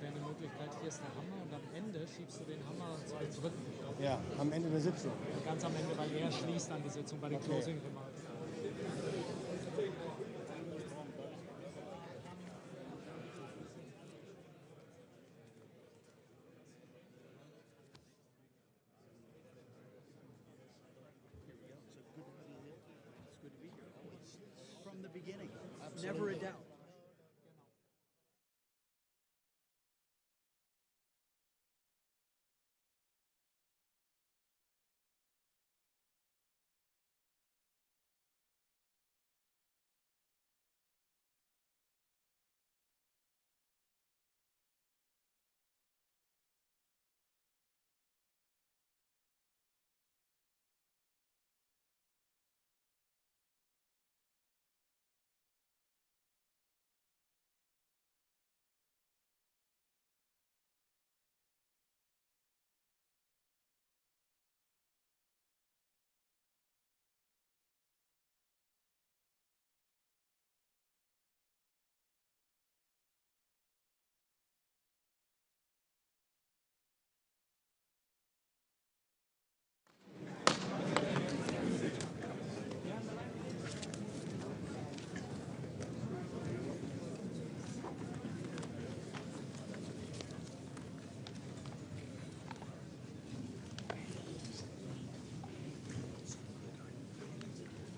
wäre eine Möglichkeit, hier ist der Hammer und am Ende schiebst du den Hammer zu den Dritten. Ja, am Ende der Sitzung. Ganz am Ende, weil er schließt dann die Sitzung bei den Closing Remarks. Never a doubt.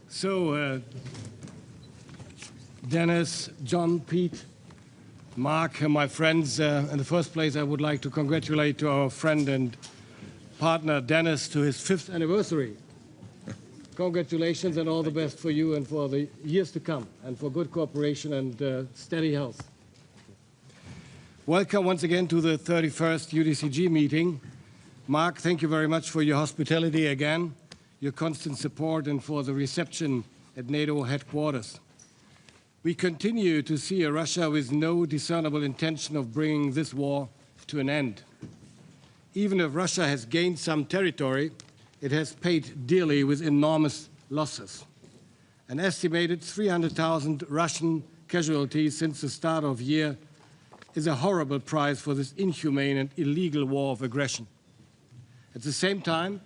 So, Dennis, John, Pete, Mark, my friends, in the first place, I would like to congratulate our friend and partner Dennis to his 5th anniversary. Congratulations and all the best for you and for the years to come, and for good cooperation and steady health. Welcome once again to the 31st UDCG meeting. Mark, thank you very much for your hospitality again, your constant support, and for the reception at NATO headquarters. We continue to see a Russia with no discernible intention of bringing this war to an end. Even if Russia has gained some territory, it has paid dearly with enormous losses. An estimated 300,000 Russian casualties since the start of the year is a horrible price for this inhumane and illegal war of aggression. At the same time,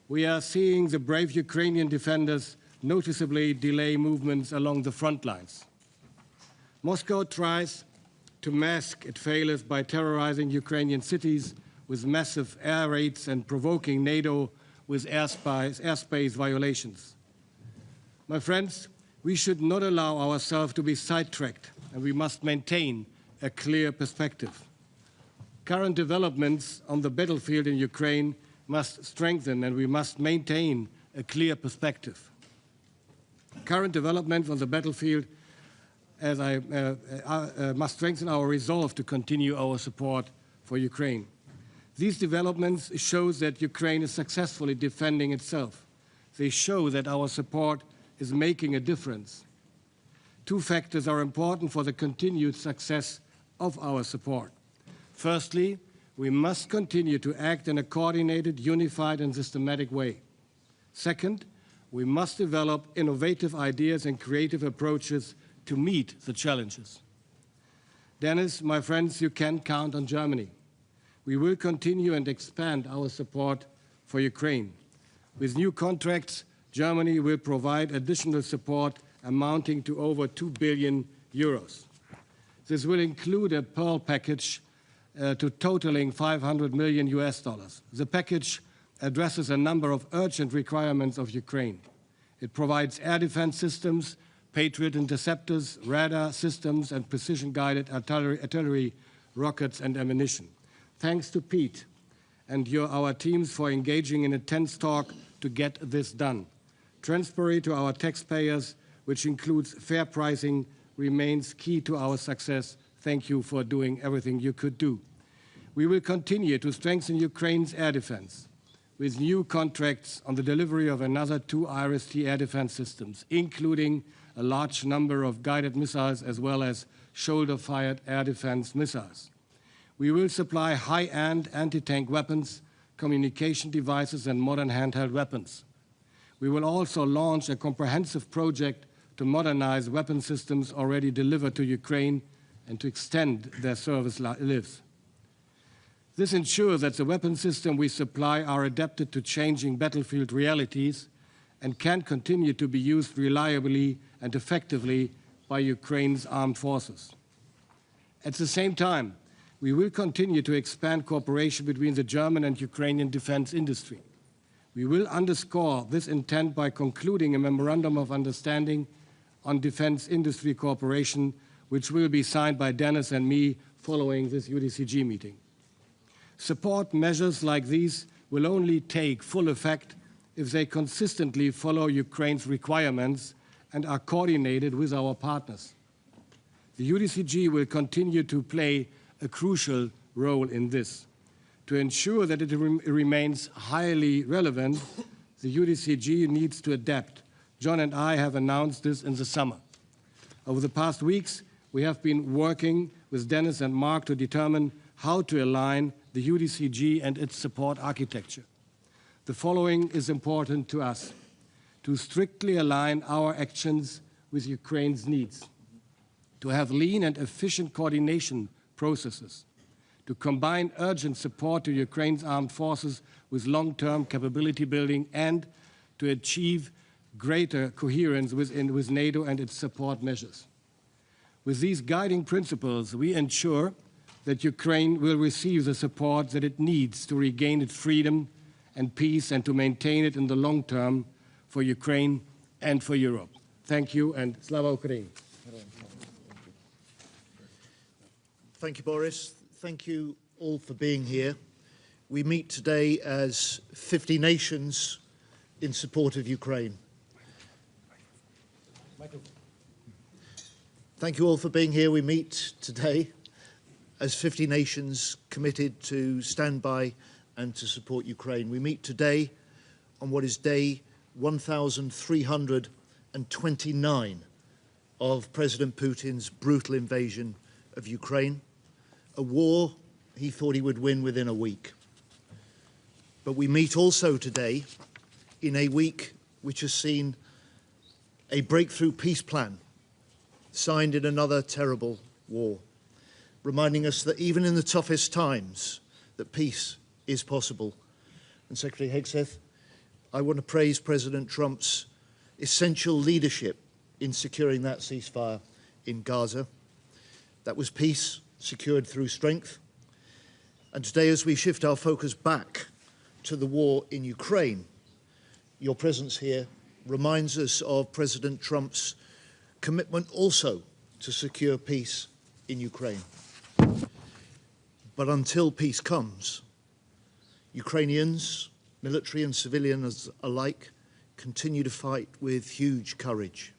we are seeing the brave Ukrainian defenders noticeably delay movements along the front lines. Moscow tries to mask its failures by terrorizing Ukrainian cities with massive air raids and provoking NATO with airspace violations. My friends, we should not allow ourselves to be sidetracked, and we must maintain a clear perspective. Current developments on the battlefield in Ukraine must strengthen, and we must maintain a clear perspective. Current developments on the battlefield must strengthen our resolve to continue our support for Ukraine. These developments show that Ukraine is successfully defending itself. They show that our support is making a difference. Two factors are important for the continued success of our support. Firstly, we must continue to act in a coordinated, unified, and systematic way. Second, we must develop innovative ideas and creative approaches to meet the challenges. Dennis, my friends, you can count on Germany. We will continue and expand our support for Ukraine. With new contracts, Germany will provide additional support amounting to over 2 billion euros. This will include a Pearl package to totaling $500 million US. The package addresses a number of urgent requirements of Ukraine. It provides air defense systems, Patriot interceptors, radar systems, and precision-guided artillery, rockets, and ammunition. Thanks to Pete and our teams for engaging in a tense talk to get this done. Transparency to our taxpayers, which includes fair pricing, remains key to our success. Thank you for doing everything you could do. We will continue to strengthen Ukraine's air defense with new contracts on the delivery of another 2 IRIS-T air defense systems, including a large number of guided missiles as well as shoulder-fired air defense missiles. We will supply high-end anti-tank weapons, communication devices, and modern handheld weapons. We will also launch a comprehensive project to modernize weapon systems already delivered to Ukraine and to extend their service lives. This ensures that the weapon systems we supply are adapted to changing battlefield realities and can continue to be used reliably and effectively by Ukraine's armed forces. At the same time, we will continue to expand cooperation between the German and Ukrainian defense industry. We will underscore this intent by concluding a memorandum of understanding on defense industry cooperation, which will be signed by Dennis and me following this UDCG meeting. Support measures like these will only take full effect if they consistently follow Ukraine's requirements and are coordinated with our partners. The UDCG will continue to play a crucial role in this. To ensure that it remains highly relevant, the UDCG needs to adapt. John and I have announced this in the summer. Over the past weeks, we have been working with Dennis and Mark to determine how to align the UDCG and its support architecture. The following is important to us: to strictly align our actions with Ukraine's needs, to have lean and efficient coordination processes, to combine urgent support to Ukraine's armed forces with long-term capability building, and to achieve greater coherence with NATO and its support measures. With these guiding principles, we ensure that Ukraine will receive the support that it needs to regain its freedom and peace and to maintain it in the long term for Ukraine and for Europe. Thank you, and Slava Ukraini. Thank you, Boris. Thank you all for being here. We meet today as 50 nations in support of Ukraine. Thank you all for being here. We meet today as 50 nations committed to stand by and to support Ukraine. We meet today on what is day 1,329 of President Putin's brutal invasion of Ukraine, a war he thought he would win within a week. But we meet also today in a week which has seen a breakthrough peace plan signed in another terrible war, reminding us that even in the toughest times, that peace is possible. And Secretary Hegseth, I want to praise President Trump's essential leadership in securing that ceasefire in Gaza. That was peace secured through strength. And today, as we shift our focus back to the war in Ukraine, your presence here reminds us of President Trump's commitment also to secure peace in Ukraine. But until peace comes, Ukrainians, military and civilians alike, continue to fight with huge courage.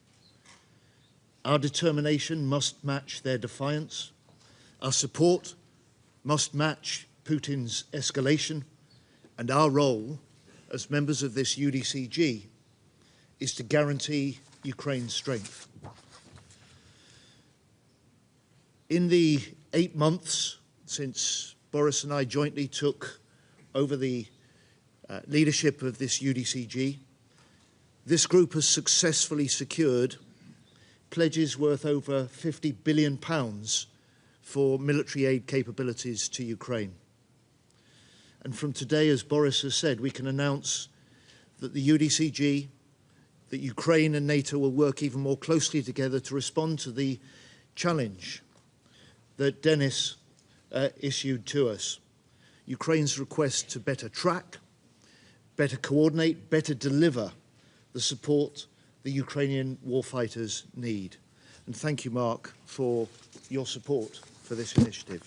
Our determination must match their defiance. Our support must match Putin's escalation. And our role as members of this UDCG is to guarantee Ukraine's strength. In the 8 months since Boris and I jointly took over the leadership of this UDCG, this group has successfully secured pledges worth over £50 billion for military aid capabilities to Ukraine. And from today, as Boris has said, we can announce that the UDCG, that Ukraine and NATO will work even more closely together to respond to the challenge that Dennis issued to us. Ukraine's request to better track, better coordinate, better deliver the support the Ukrainian warfighters need. And thank you, Mark, for your support for this initiative.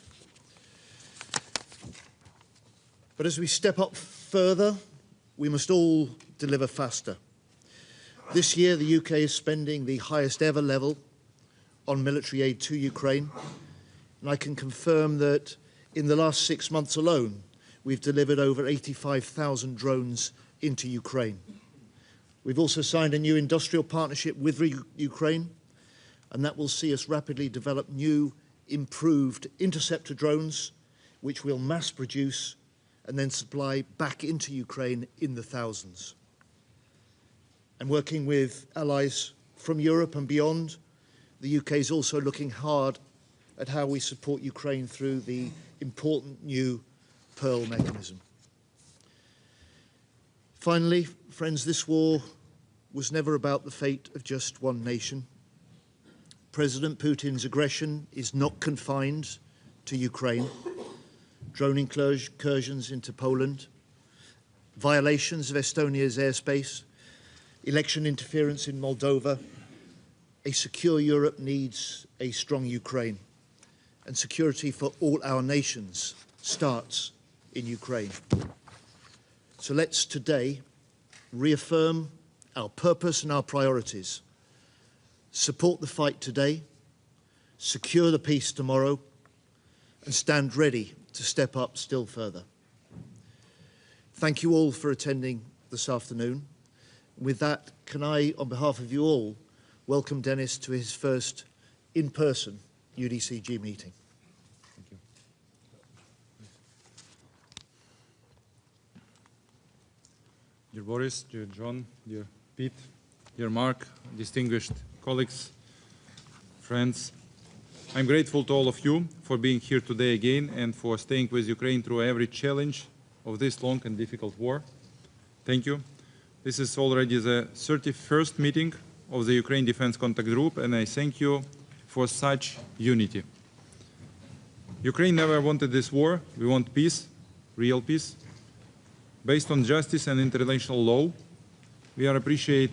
But as we step up further, we must all deliver faster. This year, the UK is spending the highest ever level on military aid to Ukraine. And I can confirm that in the last 6 months alone, we've delivered over 85,000 drones into Ukraine. We've also signed a new industrial partnership with Ukraine, and that will see us rapidly develop new, improved interceptor drones, which we'll mass produce and then supply back into Ukraine in the thousands. And working with allies from Europe and beyond, the UK is also looking hard at how we support Ukraine through the important new Pearl mechanism. Finally, friends, this war was never about the fate of just one nation. President Putin's aggression is not confined to Ukraine. Drone incursions into Poland, violations of Estonia's airspace, election interference in Moldova. A secure Europe needs a strong Ukraine, and security for all our nations starts in Ukraine. So let's today reaffirm our purpose and our priorities. Support the fight today, secure the peace tomorrow, and stand ready to step up still further. Thank you all for attending this afternoon. With that, can I, on behalf of you all, welcome Dennis to his first in-person UDCG meeting. Thank you. Dear Boris, dear John, dear Pete, dear Mark, distinguished colleagues, friends, I'm grateful to all of you for being here today again and for staying with Ukraine through every challenge of this long and difficult war. Thank you. This is already the 31st meeting of the Ukraine Defense Contact Group, and I thank you for such unity. Ukraine never wanted this war. We want peace, real peace, based on justice and international law. We appreciate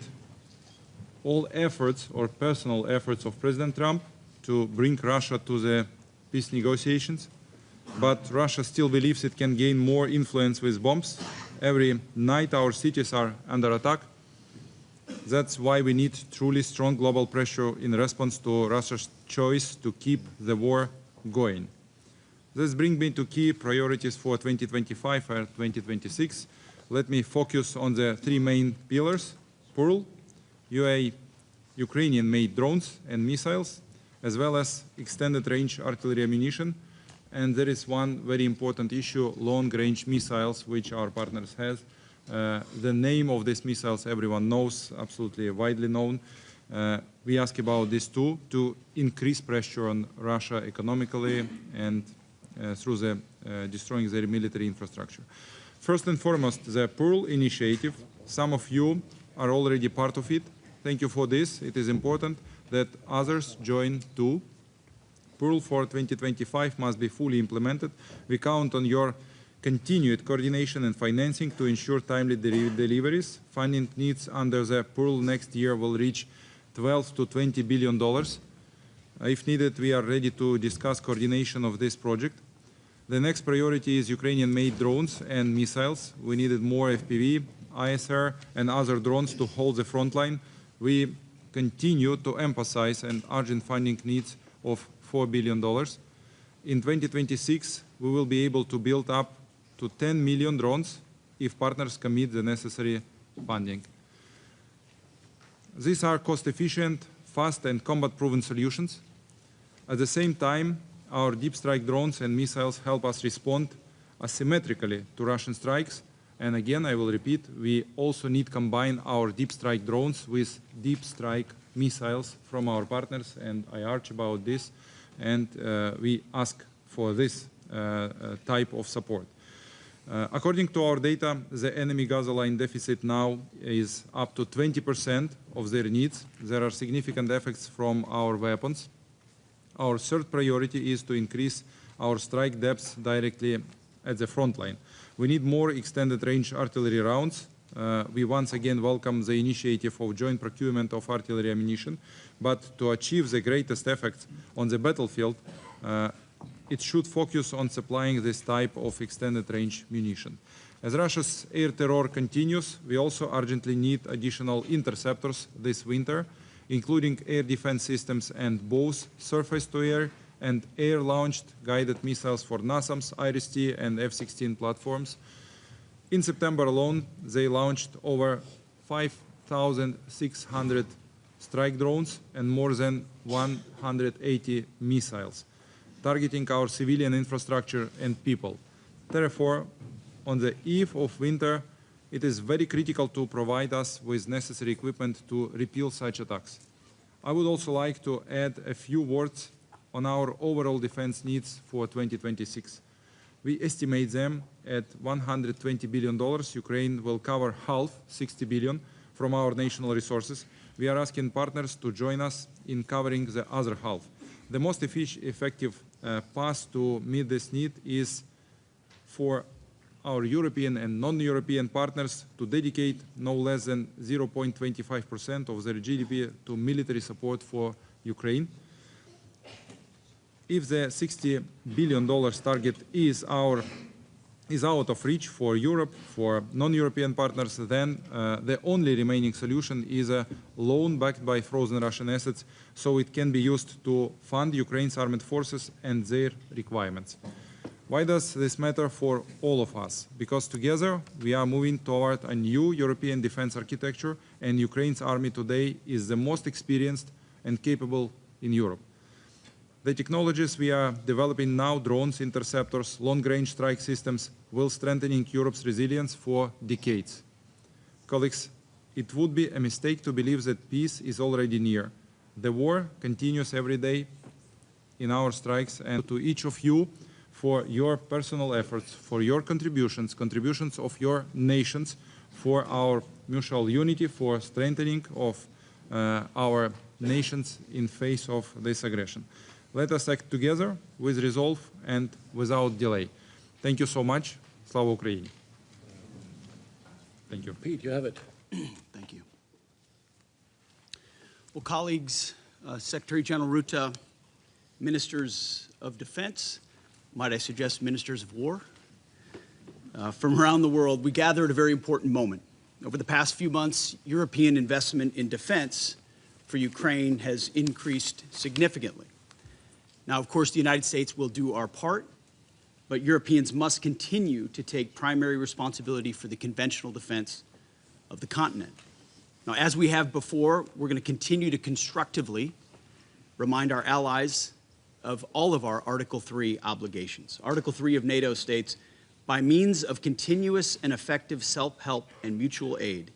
all efforts or personal efforts of President Trump to bring Russia to the peace negotiations, but Russia still believes it can gain more influence with bombs. Every night our cities are under attack. That's why we need truly strong global pressure in response to Russia's choice to keep the war going. This brings me to key priorities for 2025 and 2026. Let me focus on the three main pillars: Pearl, Ukrainian-made drones and missiles, as well as extended-range artillery ammunition. And there is one very important issue, long-range missiles, which our partners have. The name of these missiles everyone knows, absolutely widely known. We ask about this too, to increase pressure on Russia economically and through the destroying their military infrastructure. First and foremost, the Pearl initiative. Some of you are already part of it. Thank you for this. It is important that others join too. Pearl for 2025 must be fully implemented. We count on your continued coordination and financing to ensure timely deliveries. Funding needs under the Pearl next year will reach $12 to $20 billion. If needed, we are ready to discuss coordination of this project. The next priority is Ukrainian-made drones and missiles. We needed more FPV, ISR, and other drones to hold the front line. We continue to emphasize an urgent funding needs of $4 billion. In 2026, we will be able to build up to 10 million drones if partners commit the necessary funding. These are cost-efficient, fast, and combat-proven solutions. At the same time, our deep strike drones and missiles help us respond asymmetrically to Russian strikes. And again, I will repeat, we also need to combine our deep strike drones with deep strike missiles from our partners, and I argue about this, and we ask for this type of support. According to our data, the enemy Gaza line deficit now is up to 20% of their needs. There are significant effects from our weapons. Our third priority is to increase our strike depths directly at the front line. We need more extended range artillery rounds. We once again welcome the initiative of joint procurement of artillery ammunition, but to achieve the greatest effects on the battlefield, it should focus on supplying this type of extended range munition. As Russia's air terror continues, we also urgently need additional interceptors this winter, including air defense systems and both surface-to-air and air-launched guided missiles for NASAMS, IRIS-T, and F-16 platforms. In September alone, they launched over 5,600 strike drones and more than 180 missiles, targeting our civilian infrastructure and people. Therefore, on the eve of winter, it is very critical to provide us with necessary equipment to repel such attacks. I would also like to add a few words on our overall defense needs for 2026. We estimate them at $120 billion. Ukraine will cover half, 60 billion, from our national resources. We are asking partners to join us in covering the other half. The most effective path to meet this need is for our European and non-European partners to dedicate no less than 0.25% of their GDP to military support for Ukraine. If the $60 billion target is out of reach for Europe, for non-European partners, then the only remaining solution is a loan backed by frozen Russian assets, so it can be used to fund Ukraine's armed forces and their requirements. Why does this matter for all of us? Because together we are moving toward a new European defense architecture, and Ukraine's army today is the most experienced and capable in Europe. The technologies we are developing now, drones, interceptors, long-range strike systems, will strengthen Europe's resilience for decades. Colleagues, it would be a mistake to believe that peace is already near. The war continues every day in our strikes, and to each of you for your personal efforts, for your contributions of your nations, for our mutual unity, for strengthening of our nations in face of this aggression. Let us act together with resolve and without delay. Thank you so much. Slava Ukraini. Thank you. Pete, you have it. Thank you. Well, colleagues, Secretary General Rutте, ministers of defense, might I suggest ministers of war, from around the world, we gather at a very important moment. Over the past few months, European investment in defense for Ukraine has increased significantly. Now, of course, the United States will do our part, but Europeans must continue to take primary responsibility for the conventional defense of the continent. Now, as we have before, we're going to continue to constructively remind our allies of all of our Article 3 obligations. Article 3 of NATO states, by means of continuous and effective self-help and mutual aid,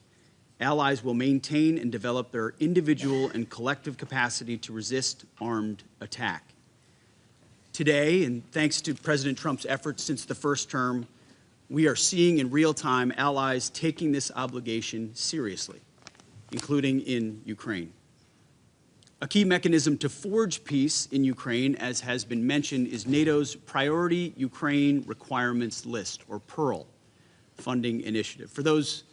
allies will maintain and develop their individual and collective capacity to resist armed attack. Today, and thanks to President Trump's efforts since the first term, we are seeing in real time allies taking this obligation seriously, including in Ukraine. A key mechanism to forge peace in Ukraine, as has been mentioned, is NATO's Priority Ukraine Requirements List, or PEARL, funding initiative. For those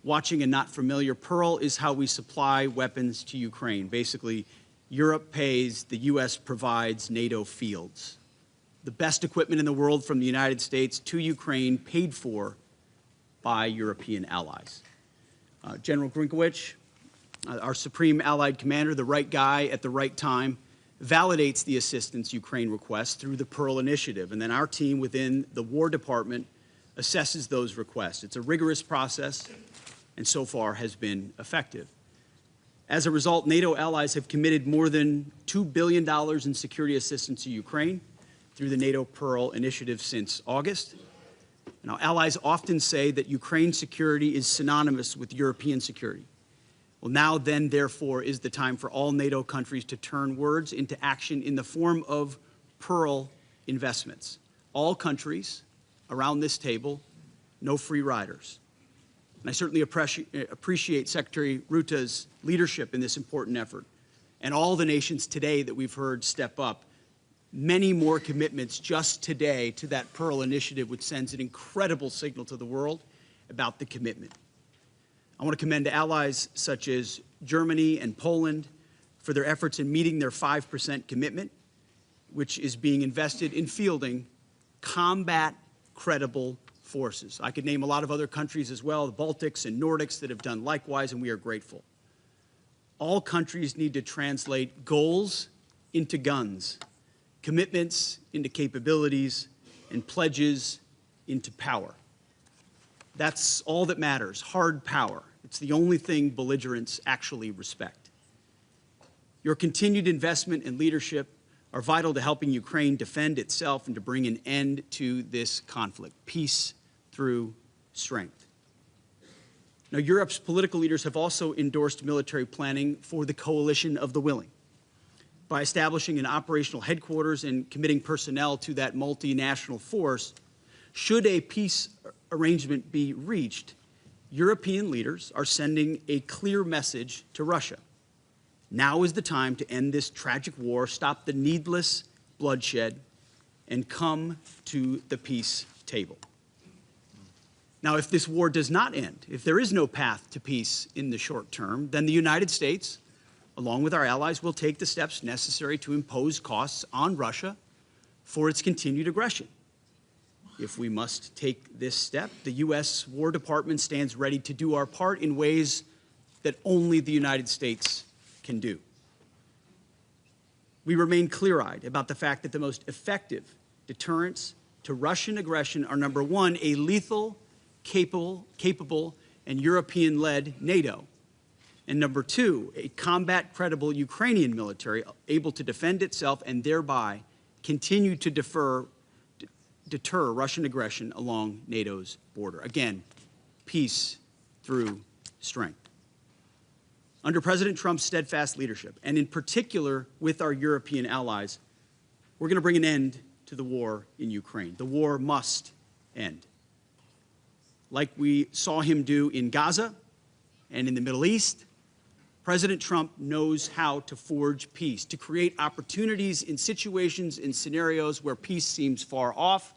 watching and not familiar, PEARL is how we supply weapons to Ukraine. Basically, Europe pays, the U.S. provides NATO fields. The best equipment in the world from the United States to Ukraine, paid for by European allies. General Grinkowicz, our Supreme Allied Commander, the right guy at the right time, validates the assistance Ukraine requests through the PEARL initiative, and then our team within the War Department assesses those requests. It's a rigorous process, and so far has been effective. As a result, NATO allies have committed more than $2 billion in security assistance to Ukraine through the NATO PEARL initiative since August. Now, allies often say that Ukraine's security is synonymous with European security. Well, now then, therefore, is the time for all NATO countries to turn words into action in the form of PEARL investments. All countries around this table, no free riders. And I certainly appreciate Secretary Rutte's leadership in this important effort, and all the nations today that we've heard step up. Many more commitments just today to that PEARL initiative, which sends an incredible signal to the world about the commitment. I want to commend allies such as Germany and Poland for their efforts in meeting their 5% commitment, which is being invested in fielding combat-credible forces. I could name a lot of other countries as well, the Baltics and Nordics, that have done likewise, and we are grateful. All countries need to translate goals into guns, commitments into capabilities, and pledges into power. That's all that matters, hard power. It's the only thing belligerents actually respect. Your continued investment and leadership are vital to helping Ukraine defend itself and to bring an end to this conflict. Peace through strength. Now, Europe's political leaders have also endorsed military planning for the coalition of the willing. by establishing an operational headquarters and committing personnel to that multinational force, should a peace arrangement be reached, European leaders are sending a clear message to Russia. Now is the time to end this tragic war, stop the needless bloodshed, and come to the peace table. Now, if this war does not end, if there is no path to peace in the short term, then the United States, along with our allies, will take the steps necessary to impose costs on Russia for its continued aggression. If we must take this step, the U.S. War Department stands ready to do our part in ways that only the United States can do. We remain clear-eyed about the fact that the most effective deterrents to Russian aggression are, number one, a lethal, capable, and European-led NATO, and number two, a combat-credible Ukrainian military able to defend itself and thereby continue to deter Russian aggression along NATO's border. Again, peace through strength. Under President Trump's steadfast leadership, and in particular with our European allies, we're going to bring an end to the war in Ukraine. The war must end. Like we saw him do in Gaza and in the Middle East, President Trump knows how to forge peace, to create opportunities in situations, in scenarios where peace seems far off.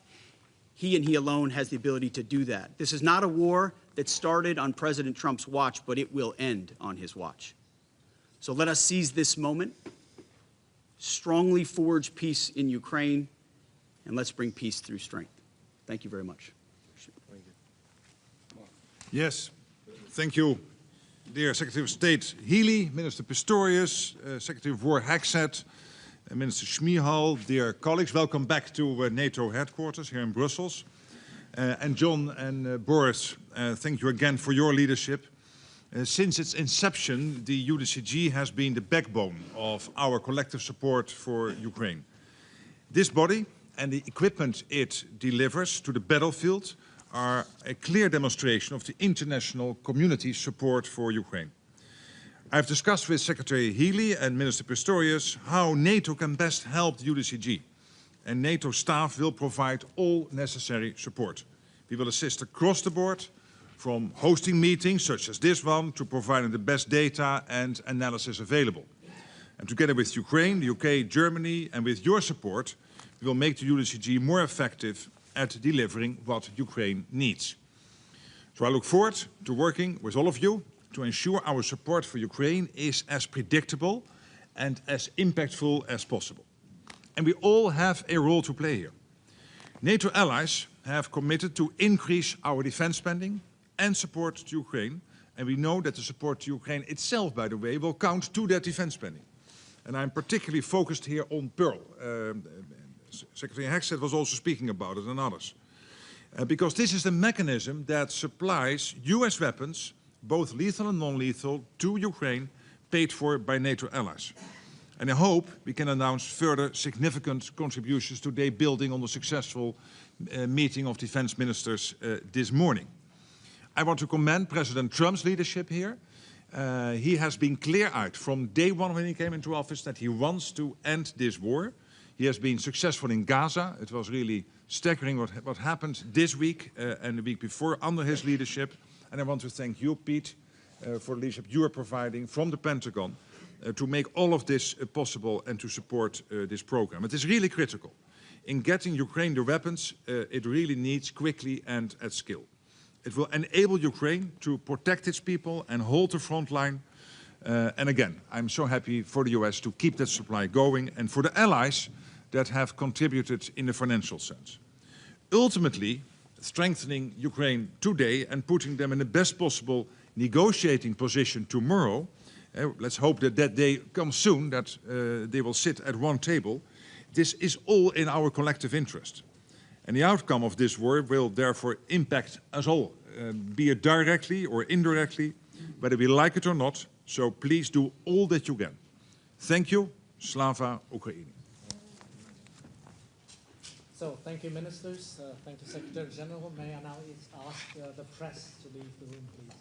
He and he alone has the ability to do that. This is not a war that started on President Trump's watch, but it will end on his watch. So let us seize this moment, strongly forge peace in Ukraine, and let's bring peace through strength. Thank you very much. Yes, thank you, dear Secretary of State Healy, Minister Pistorius, Secretary of War Hexet, Minister Schmihal, dear colleagues. Welcome back to NATO headquarters here in Brussels. And John and Boris, thank you again for your leadership. Since its inception, the UDCG has been the backbone of our collective support for Ukraine. This body and the equipment it delivers to the battlefield are a clear demonstration of the international community's support for Ukraine. I've discussed with Secretary Healy and Minister Pistorius how NATO can best help the UDCG, and NATO staff will provide all necessary support. We will assist across the board, from hosting meetings such as this one to providing the best data and analysis available. And together with Ukraine, the UK, Germany, and with your support, we will make the UDCG more effective at delivering what Ukraine needs. So I look forward to working with all of you to ensure our support for Ukraine is as predictable and as impactful as possible. And we all have a role to play here. NATO allies have committed to increase our defense spending and support to Ukraine, and we know that the support to Ukraine itself, by the way, will count to that defense spending. And I'm particularly focused here on Pearl. Secretary Hexet was also speaking about it and others. Because this is the mechanism that supplies US weapons, both lethal and non-lethal, to Ukraine, paid for by NATO allies. And I hope we can announce further significant contributions today, building on the successful meeting of defense ministers this morning. I want to commend President Trump's leadership here. He has been clear-eyed from day one when he came into office that he wants to end this war. He has been successful in Gaza. It was really staggering what happened this week and the week before under his leadership. And I want to thank you, Pete, for the leadership you are providing from the Pentagon to make all of this possible and to support this program. It is really critical. In getting Ukraine the weapons, it really needs quickly and at scale. It will enable Ukraine to protect its people and hold the front line. And again, I'm so happy for the US to keep that supply going and for the allies that have contributed in the financial sense. Ultimately, strengthening Ukraine today and putting them in the best possible negotiating position tomorrow, let's hope that that day comes soon, that they will sit at one table. This is all in our collective interest. And the outcome of this war will therefore impact us all, be it directly or indirectly, whether we like it or not. So please do all that you can. Thank you. Slava Ukraini. So thank you, ministers. Thank you, Secretary General. May I now ask the press to leave the room, please.